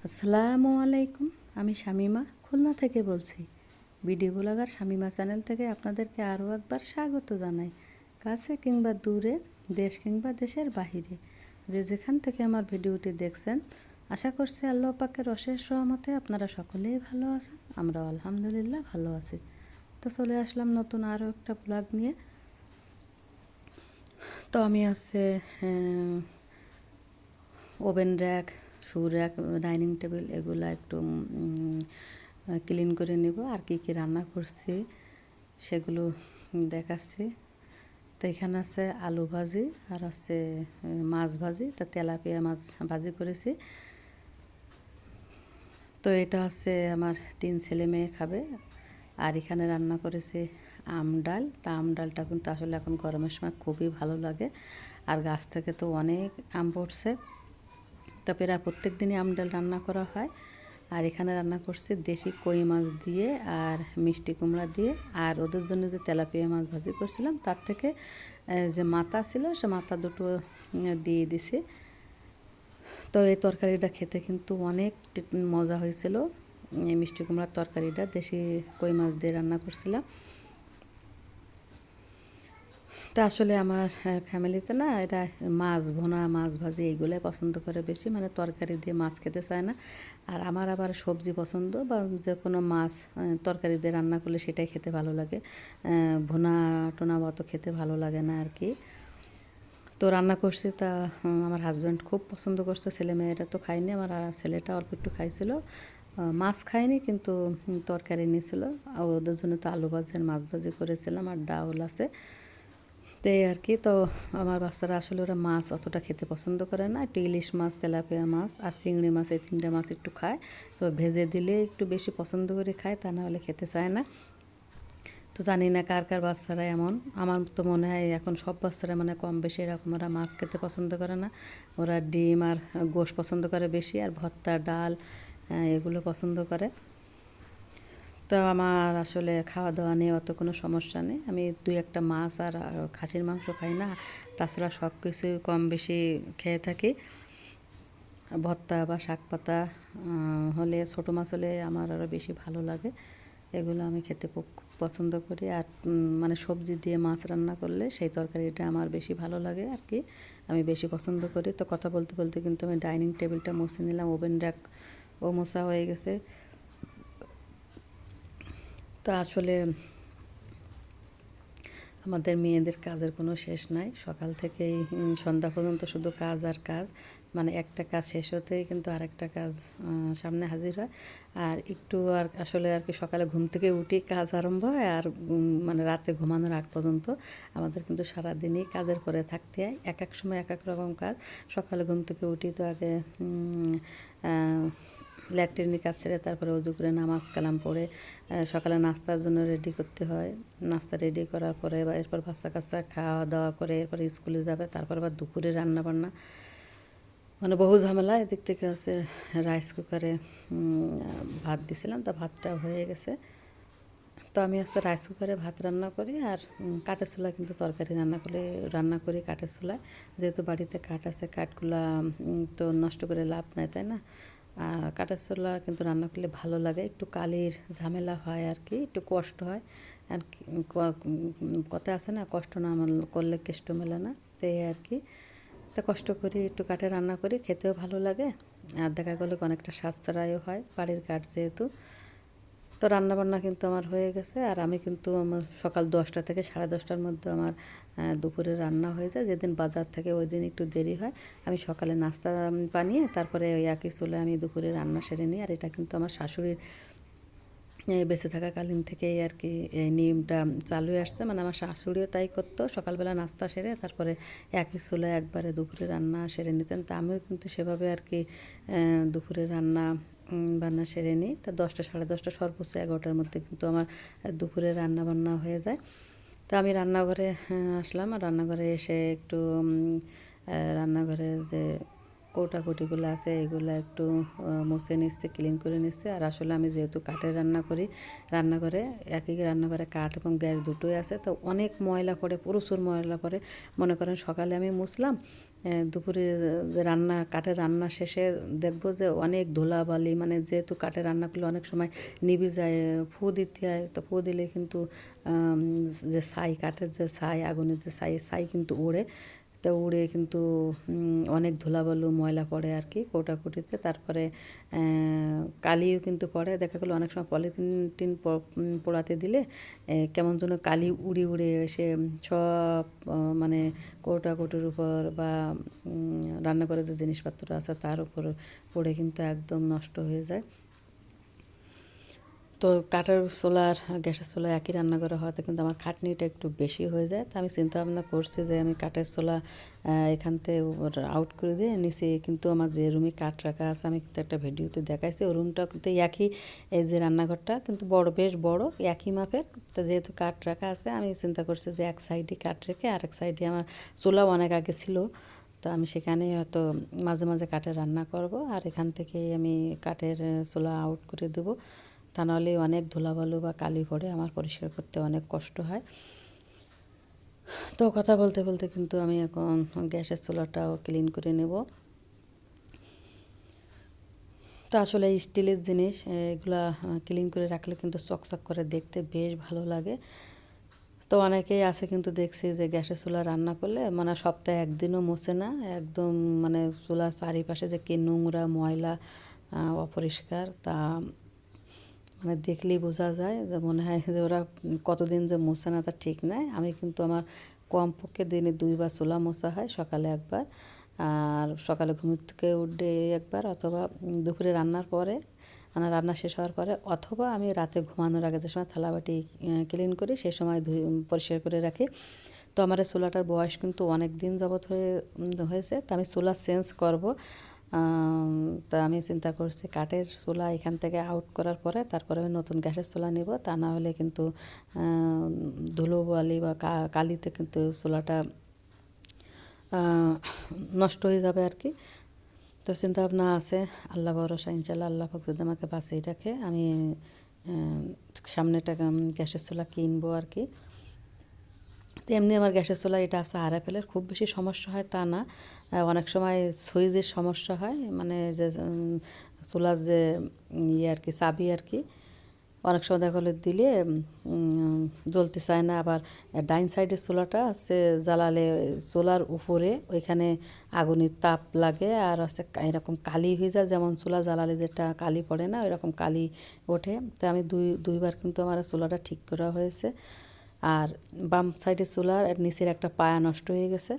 আসসালামু আলাইকুম। আমি শামিমা খুলনা থেকে বলছি। ভিডিও ব্লগার শামিমা চ্যানেল থেকে আপনাদেরকে আরও একবার স্বাগত জানাই। কাছে কিংবা দূরে, দেশ কিংবা দেশের বাহিরে, যে যেখান থেকে আমার ভিডিওটি দেখছেন, আশা করছি আল্লাহ পাকের অশেষ রহমতে আপনারা সকলেই ভালো আছেন। আমরাও আলহামদুলিল্লাহ ভালো আছি। তো চলে আসলাম নতুন আরও একটা ব্লগ নিয়ে। তো আমি ওভেন র্যাক, শু র্যাক, ডাইনিং টেবিল এগুলো একটু ক্লিন করে নেব। আর কি কি রান্না করছি সেগুলো দেখাচ্ছি। তো এখানে আছে আলু ভাজি আর আছে মাছ ভাজি। তা তেলাপিয়া মাছ ভাজি করেছি। তো এটা হচ্ছে আমার 3 ছেলে মেয়ে খাবে। আর এখানে রান্না করেছি আম ডাল। তা আম ডালটা কিন্তু আসলে এখন গরমের সময় খুবই ভালো লাগে। আর গাছ থেকে তো অনেক আম পড়ছে, তা প্রায় প্রত্যেক দিনই আম ডাল রান্না করা হয়। আর এখানে রান্না করছি দেশি কই মাছ দিয়ে আর মিষ্টি কুমড়া দিয়ে। আর ওদের জন্য যে তেলাপিয়া মাছ ভাজি করছিলাম তার থেকে যে মাথা ছিল সে মাথা দুটো দিয়ে দিছি। তো এই তরকারিটা খেতে কিন্তু অনেক মজা হয়েছিল। এই মিষ্টি কুমড়ার তরকারিটা দেশি কই মাছ দিয়ে রান্না করছিলাম। তো আসলে আমার ফ্যামিলিতে না এরা মাছ ভুনা, মাছ ভাজি এইগুলোই পছন্দ করে বেশি, মানে তরকারি দিয়ে মাছ খেতে চায় না। আর আমার আবার সবজি পছন্দ, বা যে কোনো মাছ তরকারি দিয়ে রান্না করলে সেটাই খেতে ভালো লাগে। ভুনা টোনা অত খেতে ভালো লাগে না আর কি। তো রান্না করছি, তা আমার হাজব্যান্ড খুব পছন্দ করছে। ছেলেমেয়েরা তো খায়নি, আমার ছেলেটা অল্প একটু খাইছিল। মাছ খায়নি কিন্তু তরকারি নিয়েছিল। আর ওদের জন্য তো আলু ভাজি আর মাছ ভাজি করেছিলাম, আর ডাউল আছে। তো এই আর কি। তো আমার বাচ্চারা আসলে ওরা মাছ অতটা খেতে পছন্দ করে না। একটু ইলিশ মাছ, তেলাপিয়া মাছ আর চিংড়ি মাছ, এই 3টা মাছ একটু খায়। তো ভেজে দিলে একটু বেশি পছন্দ করে খায়, তা না হলে খেতে চায় না। তো জানি না কার কার বাচ্চারা এমন। আমার তো মনে হয় এখন সব বাচ্চারা মানে কম বেশি এরকম, ওরা মাছ খেতে পছন্দ করে না। ওরা ডিম আর গোশ পছন্দ করে বেশি, আর ভর্তা, ডাল এগুলো পছন্দ করে। তো আমার আসলে খাওয়া দাওয়া নিয়ে অত কোনো সমস্যা নেই। আমি 2-1টা মাছ আর খাসির মাংস খাই না, তাছাড়া সব কিছুই কম বেশি খেয়ে থাকি। ভর্তা বা শাক পাতা হলে, ছোটো মাছ হলে আমার আরও বেশি ভালো লাগে। এগুলো আমি খেতে খুব পছন্দ করি। আর মানে সবজি দিয়ে মাছ রান্না করলে সেই তরকারিটা আমার বেশি ভালো লাগে আর কি, আমি বেশি পছন্দ করি। তো কথা বলতে বলতে কিন্তু আমি ডাইনিং টেবিলটা মুছে নিলাম, ওভেন র্যাক ও মোছা হয়ে গেছে। তো আসলে আমাদের মেয়েদের কাজের কোনো শেষ নাই। সকাল থেকেই সন্ধ্যা পর্যন্ত শুধু কাজ আর কাজ। মানে একটা কাজ শেষ হতেই কিন্তু আরেকটা কাজ সামনে হাজির হয়। আর একটু আর আসলে আর কি সকালে ঘুম থেকে উঠি কাজ আরম্ভ হয়, আর মানে রাতে ঘুমানোর আগ পর্যন্ত আমাদের কিন্তু সারাদিনই কাজের পরে থাকতে হয়। এক এক সময় এক এক রকম কাজ। সকালে ঘুম থেকে উঠি তো আগে ল্যাট্রিনের কাজ সেরে তারপরে অজু করে নামাজ কালাম পড়ে সকালে নাস্তার জন্য রেডি করতে হয়। নাস্তা রেডি করার পরে বা এরপর বাচ্চা কাচ্চা খাওয়া দাওয়া করে এরপর স্কুলে যাবে, তারপর আবার দুপুরে রান্না বান্না, মানে বহু ঝামেলা। এদিক থেকে আছে রাইস কুকারে ভাত দিছিলাম, তো ভাতটা হয়ে গেছে। তো আমি রাইস কুকারে ভাত রান্না করি, আর কাঠের চুলায় কিন্তু তরকারি রান্না করি কাঠের চুলায়। যেহেতু বাড়িতে কাঠ আছে, কাঠগুলা তো নষ্ট করে লাভ নাই, তাই না? আর কাঠের চুলা কিন্তু রান্না করলে ভালো লাগে। একটু কালির ঝামেলা হয় আর কি, একটু কষ্ট হয় আর কি। কথায় আছে না, কষ্ট না করলে কেষ্ট মেলে না, তো এই আর কি। তা কষ্ট করি, একটু কাঠে রান্না করি, খেতেও ভালো লাগে। আর দেখা গেলো অনেকটা সাশ্রয়ও হয়, বাড়ির কাঠ যেহেতু। তো রান্নাবান্না কিন্তু আমার হয়ে গেছে। আর আমি কিন্তু আমার সকাল 10টা থেকে 10:30টার মধ্যে আমার দুপুরে রান্না হয়ে যায়। যেদিন বাজার থেকে ওই দিন একটু দেরি হয়। আমি সকালে নাস্তা বানিয়ে তারপরে ওই একই চুলায় আমি দুপুরে রান্না সেরে নিই। আর এটা কিন্তু আমার শাশুড়ির বেঁচে থাকাকালীন থেকেই আর কি এই নিয়মটা চালু আসছে। মানে আমার শাশুড়িও তাই করতো, সকালবেলা নাস্তা সেরে তারপরে একই চুলায় একবারে দুপুরে রান্না সেরে নিতেন। তা আমিও কিন্তু সেভাবে আর কি দুপুরে বান্না সেরে নিই। তা 10টা 10:30 সর্বোচ্চ 11টার মধ্যে কিন্তু আমার দুপুরে রান্না বান্না হয়ে যায়। তো আমি রান্নাঘরে আসলাম, আর রান্নাঘরে এসে একটু রান্নাঘরে যে কৌটাকুটিগুলো আছে এগুলো একটু মুছে নিচ্ছে, ক্লিন করে নিচ্ছে। আর আসলে আমি যেহেতু কাঠে রান্না করি, রান্নাঘরে একই রান্নাঘরে কাঠ এবং গ্যাস দুটোই আছে, তো অনেক ময়লা পড়ে, প্রচুর ময়লা পড়ে। মনে করেন সকালে আমি মুছলাম, দুপুরে যে রান্না কাঠের রান্না শেষে দেখবো যে অনেক ধুলাবালি, মানে যেহেতু কাঠের রান্নাগুলো অনেক সময় নিভে যায়, ফু দিতে হয়, তো ফু দিলে কিন্তু যে ছাই, কাঠের যে ছাই, আগুনের যে ছাই কিন্তু উড়ে, তো উড়ে কিন্তু অনেক ধুলাবালু ময়লা পড়ে আর কি কোটাকুটিতে। তারপরে কালিও কিন্তু পড়ে, দেখা গেলো অনেক সময় পলিথিন টিন পোড়াতে দিলে কেমন যেন কালি উড়ে উড়ে এসে সব মানে কৌটাকুটির উপর বা রান্নাঘরে যে জিনিসপত্র আছে তার উপর পড়ে কিন্তু একদম নষ্ট হয়ে যায়। তো কাঠের চুলা আর গ্যাসের চুলা একই রান্নাঘরে হওয়াতে কিন্তু আমার খাটনিটা একটু বেশি হয়ে যায়। তো আমি চিন্তা ভাবনা করছি যে আমি কাঠের চুলা এখান থেকে আউট করে দিয়ে নিচে কিন্তু আমার যে রুমে কাঠ রাখা আছে, আমি কিন্তু একটা ভিডিওতে দেখাইছি, ওই রুমটা কিন্তু একই, এই যে রান্নাঘরটা কিন্তু বড়, বেশ বড়, একই মাপের। তো যেহেতু কাঠ রাখা আছে, আমি চিন্তা করছি যে এক সাইডে কাঠ রেখে আরেক সাইডে আমার চুলাও অনেক আগে ছিল, তো আমি সেখানে হয়তো মাঝে মাঝে কাঠের রান্না করব, আর এখান থেকেই আমি কাঠের চুলা আউট করে দেবো। তা নাহলে অনেক ধুলাবালু বা কালি পড়ে, আমার পরিষ্কার করতে অনেক কষ্ট হয়। তো কথা বলতে বলতে কিন্তু আমি এখন গ্যাসের চুলাটাও ক্লিন করে নেব। তো আসলে স্টিলের জিনিস এগুলা ক্লিন করে রাখলে কিন্তু চকচক করে দেখতে বেশ ভালো লাগে। তো অনেকেই আছে কিন্তু দেখছি যে গ্যাসের চুলা রান্না করলে মানে সপ্তাহে একদিনও মোছে না, একদম মানে চুলার চারিপাশে যে কি নোংরা ময়লা অপরিষ্কার, তা মানে দেখলেই বোঝা যায় যে মনে হয় যে ওরা কতদিন যে মোছে না তা ঠিক নাই। আমি কিন্তু আমার কমপক্ষে দিনে 2বার চুলা মোছা হয়, সকালে একবার, আর সকালে ঘুম থেকে উঠে একবার, অথবা দুপুরে রান্নার পরে, মানে রান্না শেষ হওয়ার পরে, অথবা আমি রাতে ঘুমানোর আগে যে সময় থালাবাটি ক্লিন করি সেই সময় পরিষ্কার করে রাখি। তো আমার এই চুলাটার বয়স কিন্তু অনেক দিন যাবৎ হয়েছে, তো আমি চুলা চেঞ্জ করব। তা আমি চিন্তা করছি কাঠের চুলা এখান থেকে আউট করার পরে তারপরে আমি নতুন গ্যাসের চুলা নেব, তা না হলে কিন্তু ধুলোবালি বা কালিতে কিন্তু চুলাটা নষ্ট হয়ে যাবে আর কি। তো চিন্তা ভাবনা আছে, আল্লাহ ভরসা, ইনশাল্লাহ আল্লাহ পাক যদি আমাকে বাঁচিয়ে রাখে, আমি সামনেটা গ্যাসের চুলা কিনবো আর কি। তো এমনি আমার গ্যাসের চুলা এটা আছে আরএফএলের, খুব বেশি সমস্যা হয় তা না, অনেক সময় সুইচের সমস্যা হয়, মানে যে চুলার যে ইয়ে আর কি, চাবি আর কি, অনেক সময় দেখা হলে দিলে জ্বলতে চায় না। আবার ডাইন সাইডের চুলাটা আছে, জ্বালালে চুলার উপরে ওইখানে আগুনের তাপ লাগে, আর হচ্ছে এরকম কালি হয়ে যায়, যেমন চুলা জ্বালালে যেটা কালি পড়ে না ওইরকম কালি ওঠে। তো আমি দুইবার কিন্তু আমার চুলাটা ঠিক করা হয়েছে। আর বাম সাইডের চুলার নিচের একটা পায়া নষ্ট হয়ে গেছে।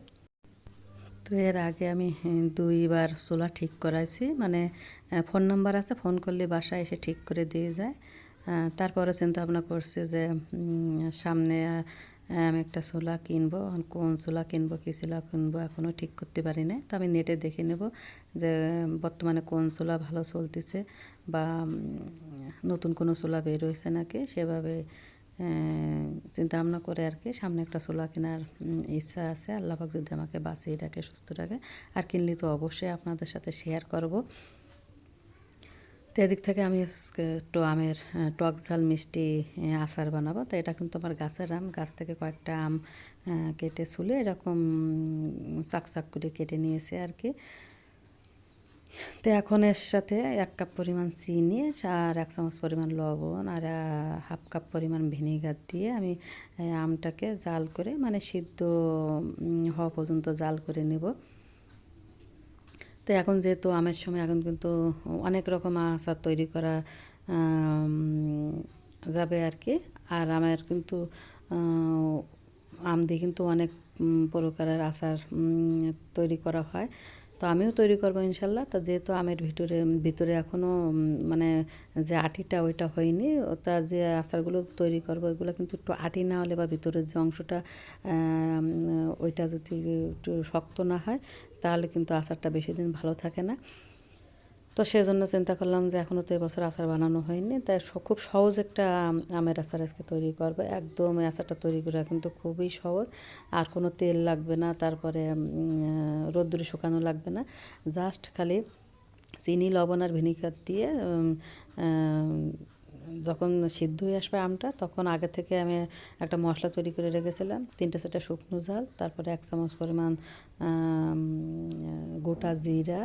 তো এর আগে আমি 2বার চুলা ঠিক করাইছি, মানে ফোন নাম্বার আছে, ফোন করলে বাসায় এসে ঠিক করে দিয়ে যায়। তারপরে চিন্তা ভাবনা করছি যে সামনে আমি একটা চুলা কিনবো, কোন চুলা কিনবো, কী চুলা কিনবো এখনও ঠিক করতে পারি না। তো আমি নেটে দেখে নেব যে বর্তমানে কোন চুলা ভালো চলতেছে, বা নতুন কোনো চুলা বের হয়েছে নাকি, সেভাবে চিন্তা ভাবনা করে আর কি সামনে একটা চুলা কেনার ইচ্ছা আছে। আল্লাহ পাক যদি আমাকে বাঁচিয়ে রাখে, সুস্থ রাখে, আর কিনলে তো অবশ্যই আপনাদের সাথে শেয়ার করব। তো এদিক থেকে আমি একটু আমের টক ঝাল মিষ্টি আচার বানাবো। তো এটা কিন্তু আমার গাছের আম, গাছ থেকে কয়েকটা আম কেটে ছুলে এরকম চাক চাক করে কেটে নিয়েছে আর কি। তো এখন এর সাথে 1 কাপ পরিমাণ চিনি আর 1 চামচ পরিমাণ লবণ আর হাফ কাপ পরিমাণ ভিনেগার দিয়ে আমি আমটাকে জাল করে, মানে সিদ্ধ হওয়া পর্যন্ত জাল করে নেব। তো এখন যেহেতু আমের সময়, এখন কিন্তু অনেক রকম আচার তৈরি করা যাবে আর কি। আর আমের কিন্তু আম দিয়ে কিন্তু অনেক প্রকারের আচার তৈরি করা হয়। তো আমিও তৈরি করবো ইনশাল্লাহ। তো যেহেতু আমের ভিতরে এখনও মানে যে আটিটা ওইটা হয়নি, ওটা যে আচারগুলো তৈরি করবো ওইগুলো কিন্তু একটু আটি না হলে বা ভিতরের যে অংশটা ওইটা যদি একটু শক্ত না হয় তাহলে কিন্তু আচারটা বেশি দিন ভালো থাকে না। তো সেজন্য চিন্তা করলাম যে এখনও তো এবছর আচার বানানো হয়নি, তাই খুব সহজ একটা আমের আচার আজকে তৈরি করবো। একদম এই আচারটা তৈরি করা কিন্তু খুবই সহজ, আর কোনো তেল লাগবে না, তারপরে রোদ্দুরে শুকানো লাগবে না, জাস্ট খালি চিনি, লবণ আর ভিনিগার দিয়ে যখন সিদ্ধ হয়ে আসবে আমটা, তখন আগে থেকে আমি একটা মশলা তৈরি করে রেখেছিলাম, 3-4টা শুকনো ঝাল, তারপরে 1 চামচ পরিমাণ গোটা জিরা,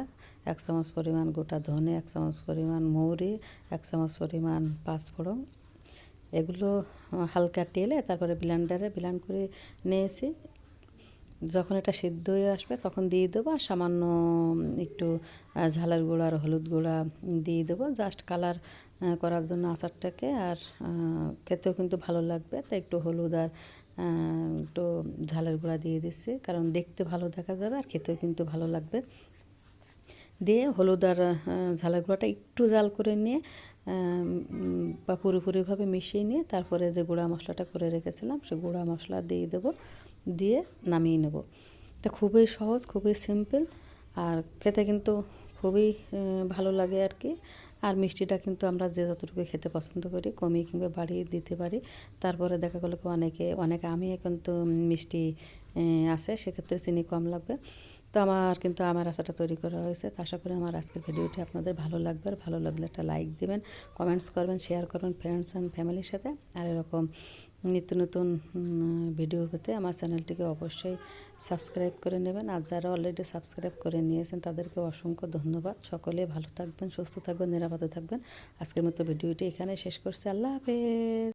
1 চামচ পরিমাণ গোটা ধনে, 1 চামচ পরিমাণ মৌরি, 1 চামচ পরিমাণ পাঁচফোড়ন, এগুলো হালকা তেলে তারপরে ব্লেন্ডারে ব্লেন্ড করে নিয়েছি। যখন এটা সিদ্ধ হয়ে আসবে তখন দিয়ে দেবো, আর সামান্য একটু ঝালের গুঁড়া আর হলুদ গুঁড়া দিয়ে দেবো, জাস্ট কালার করার জন্য আচারটাকে। আর খেতেও কিন্তু ভালো লাগবে, তাই একটু হলুদ আর একটু ঝালের গুঁড়া দিয়ে দিচ্ছি, কারণ দেখতে ভালো দেখা যাবে আর খেতেও কিন্তু ভালো লাগবে। দিয়ে হলুদ আর ঝালের গুঁড়াটা একটু জাল করে নিয়ে বা পুরোপুরিভাবে মিশিয়ে নিয়ে তারপরে যে গুঁড়া মশলাটা করে রেখেছিলাম সে গুঁড়া মশলা দিয়ে দেবো, দিয়ে নামিয়ে নেব। তো খুবই সহজ, খুবই সিম্পল, আর খেতে কিন্তু খুবই ভালো লাগে আর কি। আর মিষ্টিটা কিন্তু আমরা যে যতটুকু খেতে পছন্দ করি কমিয়ে কিংবা বাড়িয়ে দিতে পারি। তারপরে দেখা গেলো কি অনেকে আমি কিন্তু মিষ্টি আছে, সেক্ষেত্রে চিনি কম লাগবে। তো আমার আচারটা তৈরি করা হয়েছে। তো আশা করি আমার আজকের ভিডিওটি আপনাদের ভালো লাগবে, আর ভালো লাগলে একটা লাইক দিবেন, কমেন্টস করবেন, শেয়ার করবেন ফ্রেন্ডস অ্যান্ড ফ্যামিলির সাথে। আর এরকম নিত্য নতুন ভিডিও পেতে আমার চ্যানেলটিকে অবশ্যই সাবস্ক্রাইব করে নেবেন। আর যারা অলরেডি সাবস্ক্রাইব করে নিয়েছেন তাদেরকে অসংখ্য ধন্যবাদ। সকলে ভালো থাকবেন, সুস্থ থাকবেন, নিরাপদে থাকবেন। আজকের মতো ভিডিওটি এখানে শেষ করছি। আল্লাহ হাফেজ।